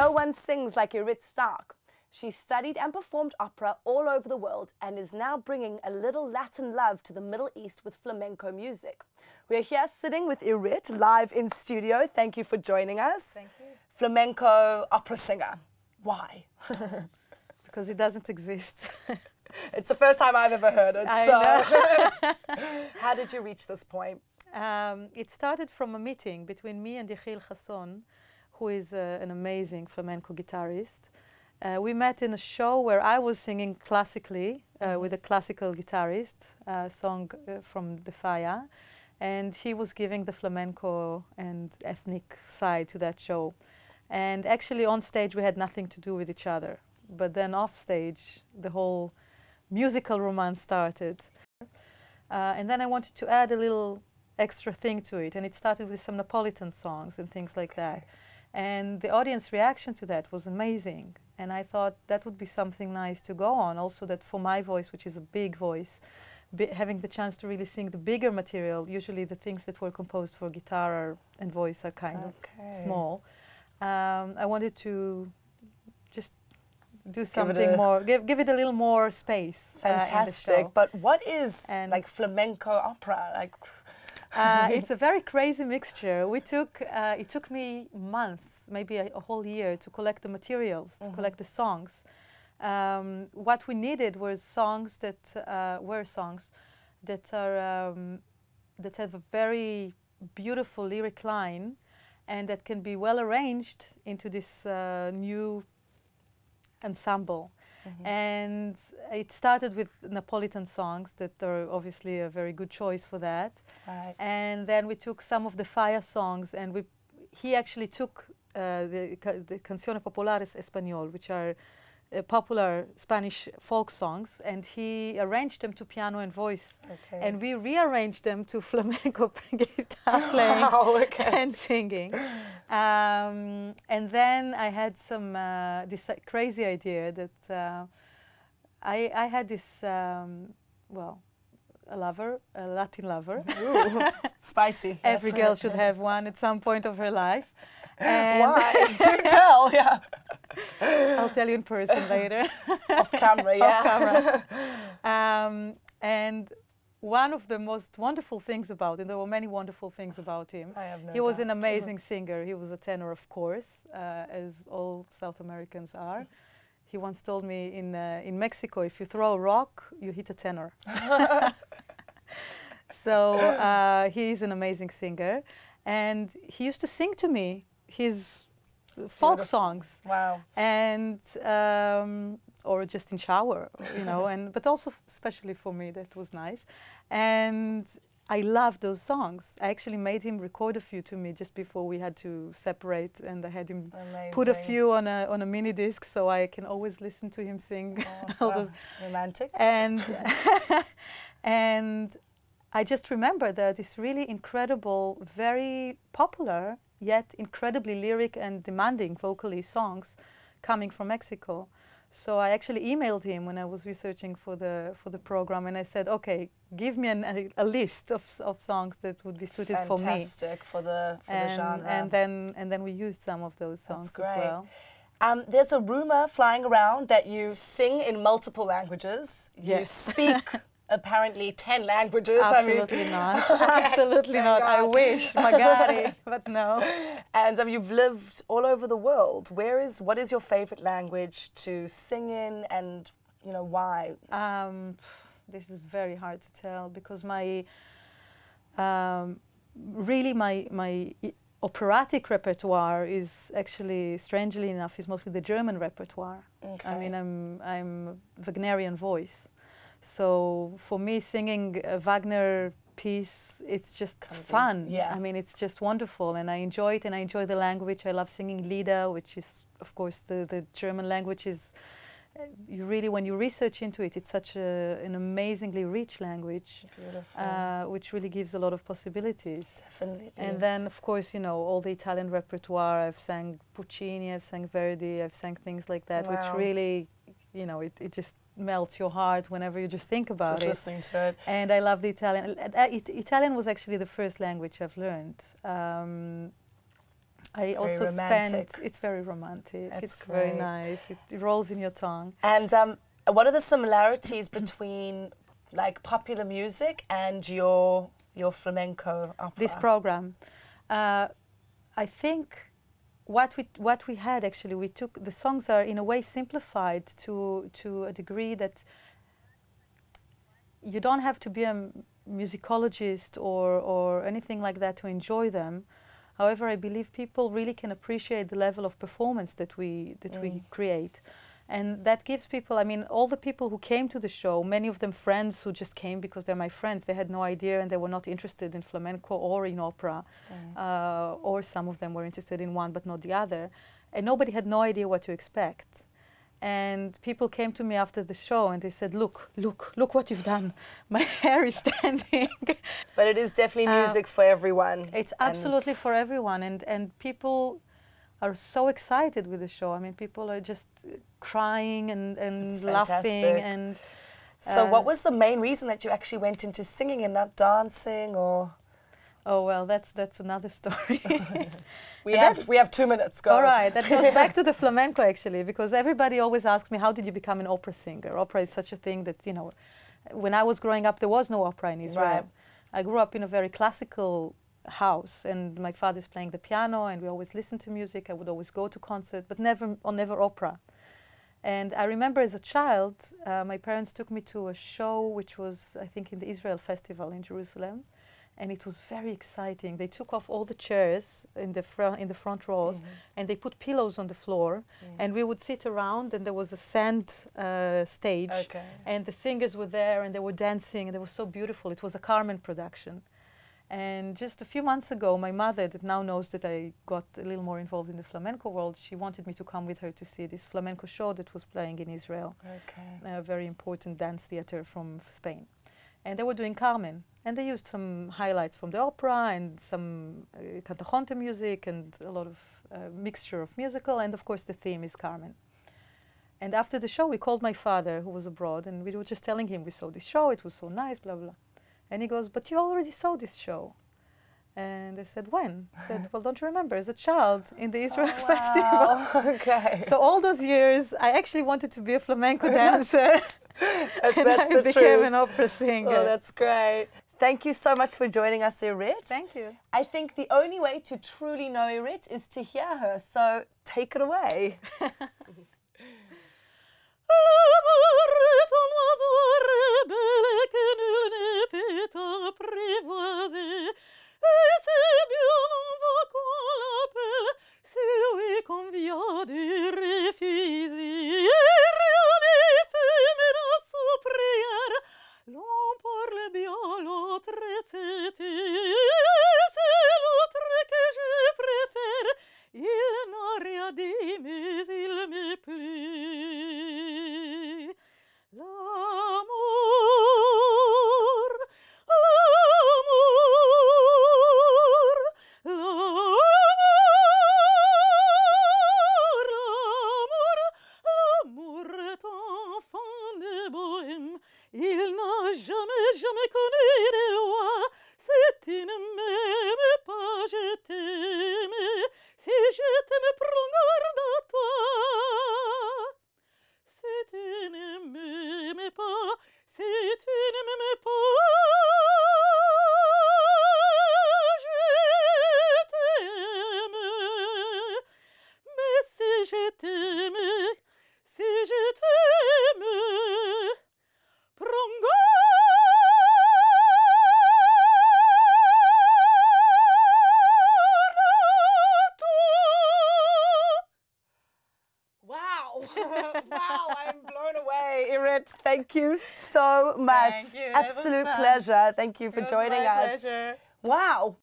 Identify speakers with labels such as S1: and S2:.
S1: No one sings like Irit Stark. She studied and performed opera all over the world and is now bringing a little Latin love to the Middle East with flamenco music. We're here sitting with Irit live in studio. Thank you for joining us.
S2: Thank you.
S1: Flamenco opera singer. Why?
S2: Because it doesn't exist.
S1: It's the first time I've ever heard it.
S2: I
S1: know. How did you reach this point?
S2: It started from a meeting between me and Yechiel Hasson, who is an amazing flamenco guitarist. We met in a show where I was singing classically with a classical guitarist, a song from the Faya, and he was giving the flamenco and ethnic side to that show. And actually on stage we had nothing to do with each other, but then off stage the whole musical romance started. And then I wanted to add a little extra thing to it, and it started with some Napolitan songs and things like that. And the audience reaction to that was amazing. And I thought that would be something nice to go on. Also that for my voice, which is a big voice, having the chance to really sing the bigger material, usually the things that were composed for guitar and voice are kind of small. I wanted to just do something more, give it a little more space.
S1: Fantastic. But what is like flamenco opera? Like
S2: it's a very crazy mixture. It took me months, maybe a whole year, to collect the materials, to collect the songs. What we needed were songs that that have a very beautiful lyric line, and that can be well arranged into this new ensemble. And it started with Napolitan songs that are obviously a very good choice for that.
S1: Right.
S2: And then we took some of the Faya songs, and he actually took the Canciones Populares Español, which are popular Spanish folk songs, and he arranged them to piano and voice. And we rearranged them to flamenco guitar playing and singing. And then I had this crazy idea that I had this, well, a Latin lover.
S1: Ooh, spicy.
S2: Every girl should have one at some point of her life. And
S1: why? Do tell, yeah.
S2: I'll tell you in person later.
S1: Off camera, yeah.
S2: Off camera. And one of the most wonderful things about him, there were many wonderful things about him.
S1: I have no
S2: He was
S1: doubt.
S2: an amazing singer. He was a tenor, of course, as all South Americans are. He once told me in Mexico, if you throw a rock, you hit a tenor. So he's an amazing singer. And he used to sing to me his folk songs.
S1: Wow.
S2: And or just in shower, you know, but also especially for me that was nice. And I loved those songs. I actually made him record a few to me just before we had to separate, and I had him put a few on a mini disc so I can always listen to him sing.
S1: Awesome. Romantic.
S2: And and I just remember that this really incredible, very popular, yet incredibly lyric and demanding vocally songs coming from Mexico. So I actually emailed him when I was researching for the program, and I said, okay, give me a list of songs that would be suited for me.
S1: Fantastic for the genre.
S2: And then we used some of those songs as well.
S1: There's a rumor flying around that you sing in multiple languages. Yes. You speak apparently 10 languages.
S2: Absolutely not. Absolutely not. I wish, magari, but no.
S1: And you've lived all over the world. What is your favorite language to sing in, and you know why?
S2: This is very hard to tell, because my operatic repertoire is actually, strangely enough, is mostly the German repertoire. I mean, I'm Wagnerian voice. So for me, singing a Wagner piece, it's just fun.
S1: Yeah.
S2: I mean, it's just wonderful, and I enjoy it, and I enjoy the language. I love singing Leadel, which is, of course, the German language is, you really, when you research into it, it's such an amazingly rich language.
S1: Beautiful.
S2: Which really gives a lot of possibilities.
S1: Definitely.
S2: And then, of course, you know, all the Italian repertoire. I've sang Puccini, I've sang Verdi, I've sang things like that, which really, you know, it just melts your heart whenever you just think about it.
S1: Listening to it.
S2: And I love the Italian. Italian was actually the first language I've learned. I also
S1: romantic.
S2: spent, it's very romantic.
S1: That's
S2: it's very
S1: great.
S2: nice. It rolls in your tongue.
S1: And what are the similarities between like popular music and your flamenco opera?
S2: This program, I think what we had actually, we took, the songs are in a way simplified to a degree that you don't have to be a musicologist or anything like that to enjoy them. However, I believe people really can appreciate the level of performance that we create. And that gives people, I mean, all the people who came to the show, many of them friends who just came because they're my friends, they had no idea and they were not interested in flamenco or in opera. Or some of them were interested in one but not the other. And nobody had no idea what to expect. And people came to me after the show and they said, look what you've done. My hair is standing.
S1: But it is definitely music for everyone.
S2: It's absolutely for everyone. And people are so excited with the show. I mean, people are just crying and laughing. And
S1: so what was the main reason that you actually went into singing and not dancing, or?
S2: Oh, well, that's another story.
S1: we have 2 minutes, go.
S2: All right, that goes back to the flamenco actually, because everybody always asks me, how did you become an opera singer? Opera is such a thing that, you know, when I was growing up, there was no opera in Israel.
S1: Right.
S2: I grew up in a very classical house, and my father's playing the piano, and we always listened to music. I would always go to concert, but never opera. And I remember as a child, my parents took me to a show which was, I think, in the Israel Festival in Jerusalem. And it was very exciting. They took off all the chairs in the front rows, and they put pillows on the floor, and we would sit around, and there was a sand stage, and the singers were there, and they were dancing, and it was so beautiful. It was a Carmen production. And just a few months ago, my mother, that now knows that I got a little more involved in the flamenco world, she wanted me to come with her to see this flamenco show that was playing in Israel, a very important dance theater from Spain. And they were doing Carmen. And they used some highlights from the opera and some cantajonte music and a lot of mixture of musical. And of course, the theme is Carmen. And after the show, we called my father, who was abroad, and we were just telling him we saw this show. It was so nice, blah, blah. And he goes, but you already saw this show. And I said, when? He said, well, don't you remember? As a child in the Israel Festival.
S1: Okay.
S2: So all those years, I actually wanted to be a flamenco dancer.
S1: That's
S2: I became an opera singer.
S1: Oh, that's great. Thank you so much for joining us, Irit.
S2: Thank you.
S1: I think the only way to truly know Irit is to hear her, so take it away. Wow, I'm blown away, Irit. Thank you so much.
S2: Thank you.
S1: Absolute pleasure. Thank you for joining us.
S2: Pleasure.
S1: Wow.